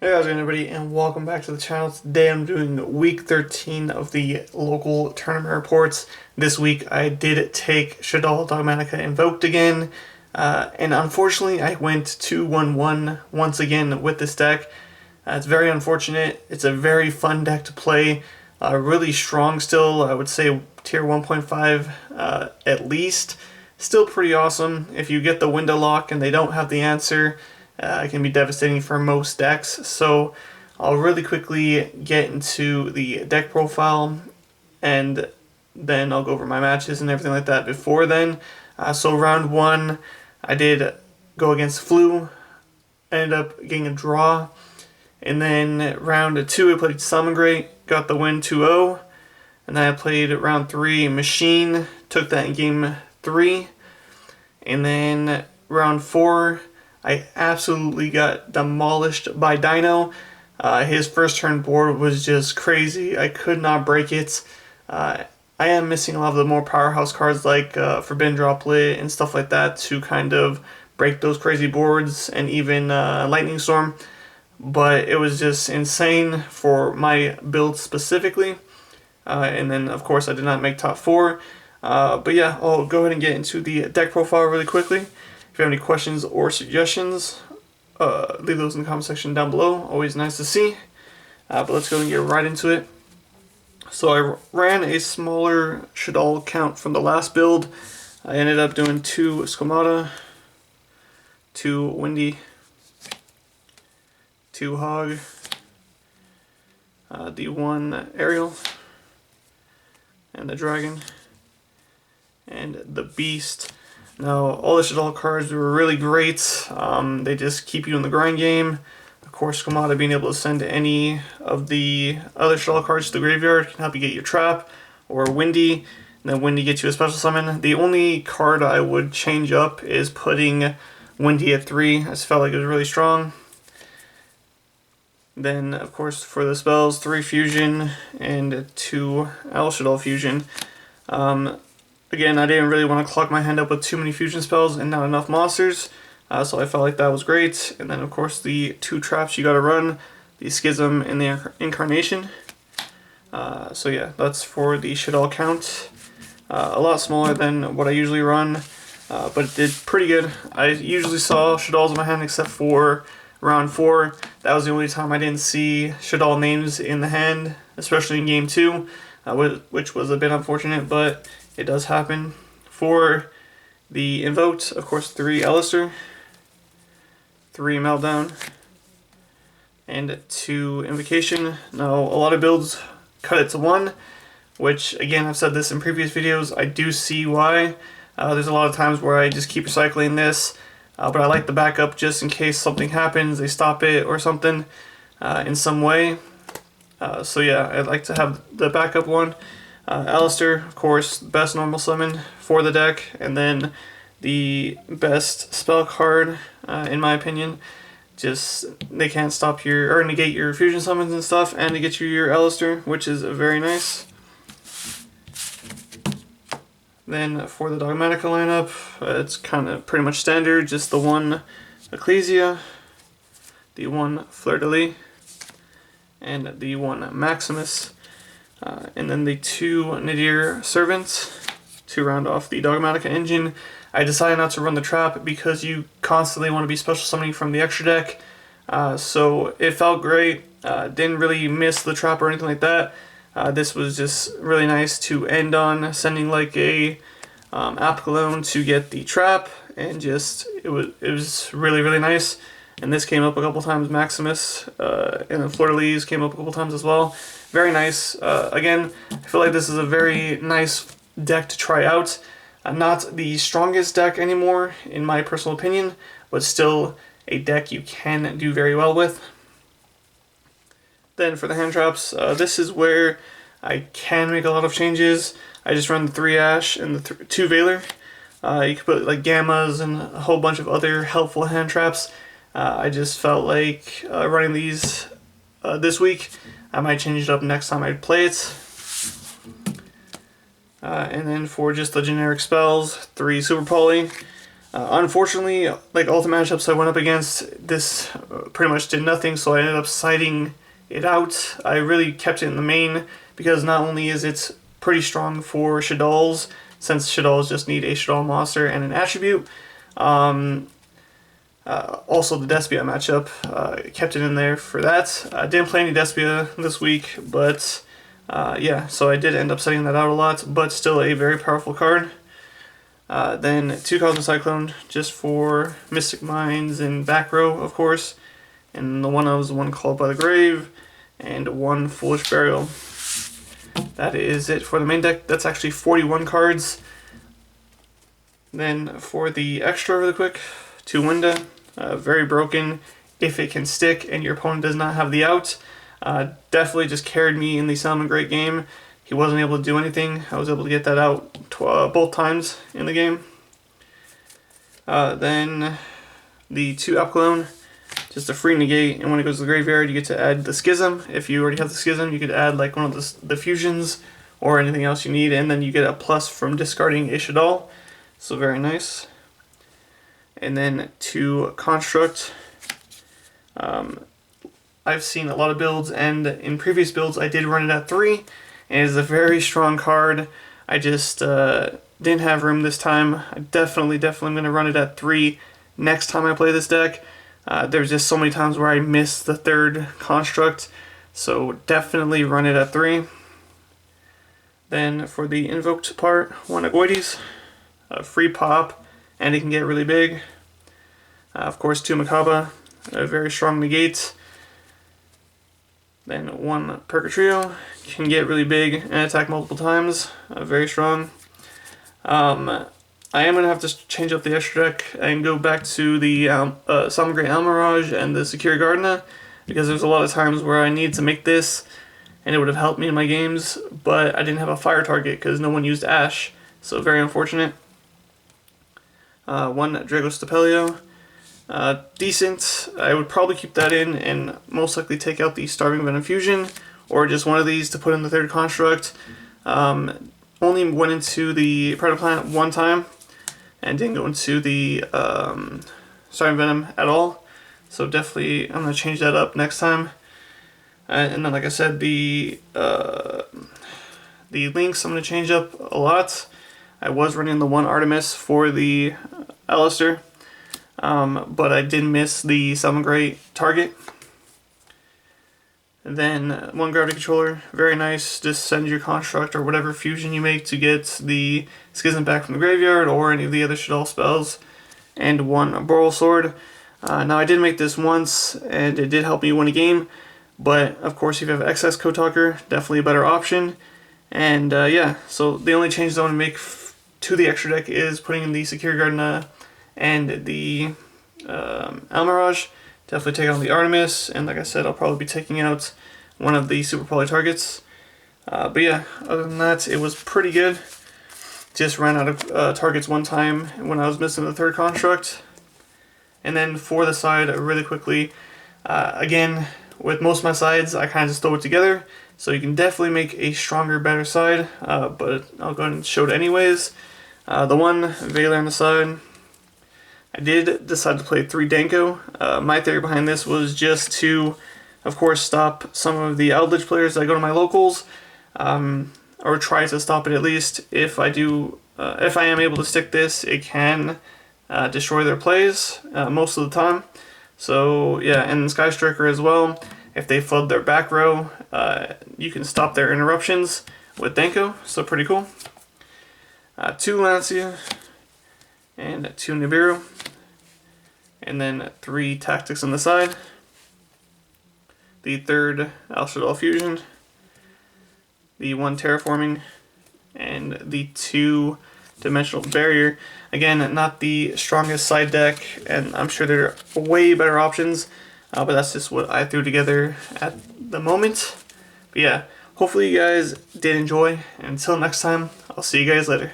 Hey guys, everybody, and welcome back to the channel. Today I'm doing week 13 of the local tournament reports. This week I did take Shaddoll Dogmatika Invoked again, and unfortunately I went 2-1-1 once again with this deck. It's very unfortunate. It's a very fun deck to play, really strong still. I would say tier 1.5 at least. Still pretty awesome. If you get the window lock and they don't have the answer, it can be devastating for most decks. So I'll really quickly get into the deck profile, and then I'll go over my matches and everything like that before then. So round 1, I did go against Flu, ended up getting a draw. And then round 2, I played Summon Great, got the win 2-0. And then I played round 3, Machine, took that in game 3. And then round 4, I absolutely got demolished by Dino. His first turn board was just crazy. I could not break it. I am missing a lot of the more powerhouse cards like Forbidden Droplet and stuff like that to kind of break those crazy boards, and even Lightning Storm. But it was just insane for my build specifically. And then, of course, I did not make top 4. But yeah, I'll go ahead and get into the deck profile really quickly. If you have any questions or suggestions, leave those in the comment section down below. Always nice to see. But let's go and get right into it. So I ran a smaller Shaddoll count from the last build. I ended up doing 2 Squamata, 2 Windy, 2 Hog, the 1 Aerial, and the Dragon, and the Beast. Now, all the Shaddoll cards were really great. They just keep you in the grind game. Of course, Squamata being able to send any of the other Shaddoll cards to the graveyard can help you get your trap, or Windy, and then Windy gets you a special summon. The only card I would change up is putting Windy at 3. I just felt like it was really strong. Then, of course, for the spells, 3 Fusion and 2 Owl Shaddoll Fusion. Again, I didn't really want to clog my hand up with too many fusion spells and not enough monsters, so I felt like that was great. And then, of course, the 2 traps you gotta run, the Schism and the Incarnation. So yeah, that's for the Shaddoll count. A lot smaller than what I usually run, but it did pretty good. I usually saw Shaddolls in my hand except for round 4. That was the only time I didn't see Shaddoll names in the hand, especially in game 2, which was a bit unfortunate, but it does happen. For the Invoked, of course, 3 Alistair, 3 Meltdown, and 2 Invocation. Now, a lot of builds cut it to 1, which, again, I've said this in previous videos, I do see why. There's a lot of times where I just keep recycling this, but I like the backup just in case something happens, they stop it or something in some way. So yeah, I'd like to have the backup one. Alistair, of course, best normal summon for the deck, and then the best spell card, in my opinion. Just, they can't stop your, or negate your fusion summons and stuff, and to get you your Alistair, which is very nice. Then for the Dogmatika lineup, it's kind of pretty much standard, just the 1 Ecclesia, the 1 Fleur-de-Lis, and the 1 Maximus. And then the 2 Nadir Servants to round off the Dogmatika engine. I decided not to run the trap because you constantly want to be special summoning from the extra deck. So it felt great. Didn't really miss the trap or anything like that. This was just really nice to end on, sending like a Apicalone to get the trap, and just it was really, really nice. And this came up a couple times, Maximus, and then Fleur-de-Lis came up a couple times as well. Very nice. Again, I feel like this is a very nice deck to try out. Not the strongest deck anymore, in my personal opinion, but still a deck you can do very well with. Then for the hand traps, this is where I can make a lot of changes. I just run the 3 Ash and the 2 Valor. You could put like Gammas and a whole bunch of other helpful hand traps. I just felt like running these this week. I might change it up next time I play it. And then for just the generic spells, 3 Super Poly, Unfortunately, like all the matchups I went up against, this pretty much did nothing, so I ended up siding it out. I really kept it in the main because not only is it pretty strong for Shaddolls, since Shaddolls just need a Shaddoll monster and an attribute. Also, the Despia matchup kept it in there for that. I didn't play any Despia this week, but yeah, so I did end up setting that out a lot, but still a very powerful card. Then 2 Cosmic Cyclone, just for Mystic Minds and back row, of course. And the one I was the one called by the grave, and 1 Foolish Burial. That is it for the main deck. That's actually 41 cards. Then for the extra really quick, 2 Winda, very broken if it can stick and your opponent does not have the out. Definitely just carried me in the Salmon Great game. He wasn't able to do anything. I was able to get that out both times in the game. Then the 2 Upclone, just a free negate, and when it goes to the graveyard you get to add the Schism. If you already have the Schism, you could add like one of the fusions or anything else you need, and then you get a plus from discarding a Shaddoll. So very nice. And then 2 Construct. I've seen a lot of builds, and in previous builds I did run it at 3. And it is a very strong card. I just didn't have room this time. I definitely am going to run it at 3 next time I play this deck. There's just so many times where I miss the 3rd construct, so definitely run it at 3. Then for the invoked part, 1 Agoides, a free pop, and it can get really big. Of course, 2 Makaba, a very strong negate. Then 1 Purgatrio, can get really big and attack multiple times, very strong. I am going to have to change up the extra deck and go back to the Salmon Great Almirage and the Secure Gardena, because there's a lot of times where I need to make this and it would have helped me in my games, but I didn't have a fire target because no one used Ash, so very unfortunate. 1 Dragostapelio, decent. I would probably keep that in and most likely take out the Starving Venom Fusion, or just one of these to put in the 3rd construct. Only went into the Predator Plant 1 time, and didn't go into the Starving Venom at all. So definitely I'm going to change that up next time. And then like I said, the links I'm going to change up a lot. I was running the 1 Artemis for the Alistair, but I did miss the Salmon Great target. And then 1 Gravity Controller, very nice. Just send your construct or whatever fusion you make to get the Schism back from the graveyard or any of the other Shaddoll spells. And 1 Boral Sword. Now I did make this once and it did help me win a game, but of course if you have excess Code Talker, definitely a better option. And yeah, so the only changes I want to make to the extra deck is putting in the Secure Gardena and the Almirage. Definitely take out the Artemis, and like I said, I'll probably be taking out one of the Super Poly targets. But yeah, other than that, it was pretty good. Just ran out of targets one time when I was missing the 3rd construct. And then for the side, really quickly, again, with most of my sides, I kind of just throw it together. So you can definitely make a stronger, better side, but I'll go ahead and show it anyways. The 1 Veiler on the side. I did decide to play 3 Danko. My theory behind this was just to, of course, stop some of the Eldritch players that go to my locals, or try to stop it at least. If I am able to stick this, it can destroy their plays most of the time. So yeah, and Sky Striker as well. If they flood their back row, you can stop their interruptions with Danko, so pretty cool. 2 Lancia, and 2 Nibiru, and then 3 Tactics on the side. The 3rd Al-Shaddoll Fusion, the 1 Terraforming, and the 2 Dimensional Barrier. Again, not the strongest side deck, and I'm sure there are way better options, but that's just what I threw together at the moment. But yeah, hopefully you guys did enjoy, and until next time, I'll see you guys later.